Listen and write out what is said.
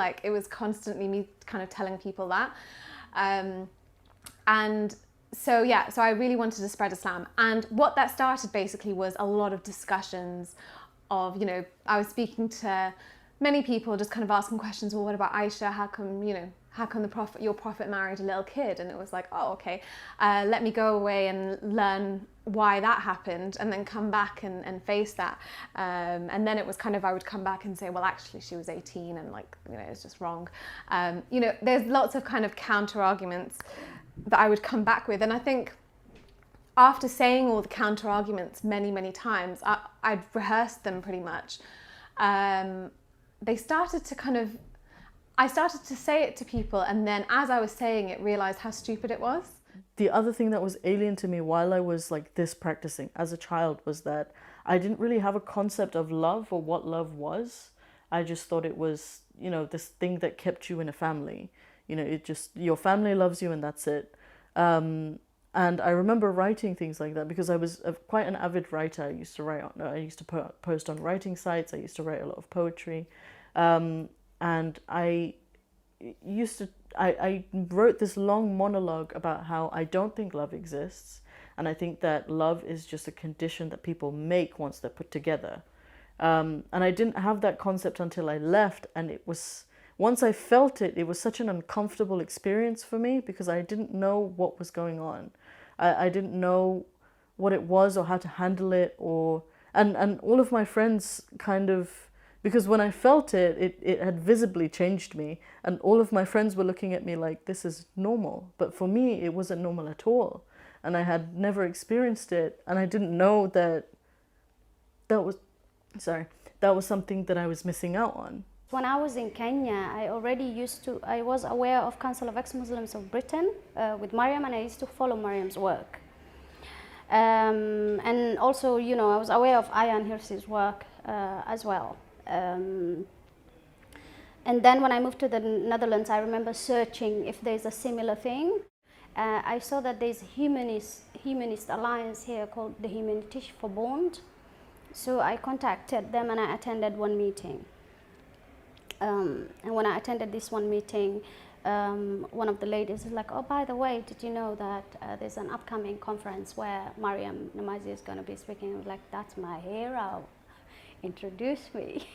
Like, it was constantly me kind of telling people that. And so, yeah, so I really wanted to spread Islam. And what that started basically was a lot of discussions of, you know, I was speaking to many people, just kind of asking questions. Well, what about Aisha? How come, you know, how come your prophet married a little kid? And it was like, oh, okay, let me go away and learn why that happened, and then come back and face that. And then it was kind of, I would come back and say, well, actually she was 18 and, like, you know, it's just wrong. You know, there's lots of kind of counter arguments that I would come back with. And I think after saying all the counter arguments many times, I'd rehearsed them pretty much. They started to kind of, I started to say it to people, and then as I was saying it, realized how stupid it was. The other thing that was alien to me while I was like this practicing as a child was that I didn't really have a concept of love or what love was. I just thought it was, you know, this thing that kept you in a family. You know, it just, your family loves you and that's it. And I remember writing things like that because I was quite an avid writer. I used to write on, I used to post on writing sites. I used to write a lot of poetry, and I wrote this long monologue about how I don't think love exists, and I think that love is just a condition that people make once they're put together. And I didn't have that concept until I left, and it was, once I felt it, it was such an uncomfortable experience for me because I didn't know what was going on. I didn't know what it was or how to handle it, or and all of my friends kind of, because when I felt it, it had visibly changed me, and all of my friends were looking at me like, this is normal. But for me, it wasn't normal at all. And I had never experienced it, and I didn't know that that was something that I was missing out on. When I was in Kenya, I was aware of Council of Ex-Muslims of Britain with Mariam, and I used to follow Mariam's work. And also, you know, I was aware of Ayan Hirsi's work as well. And then when I moved to the Netherlands, I remember searching if there's a similar thing. I saw that there's a humanist alliance here called the Humanitische Verbond. So I contacted them and I attended one meeting. And when I attended this one meeting, one of the ladies was like, oh, by the way, did you know that there's an upcoming conference where Mariam Namazi is going to be speaking? I was like, that's my hero. Introduce me.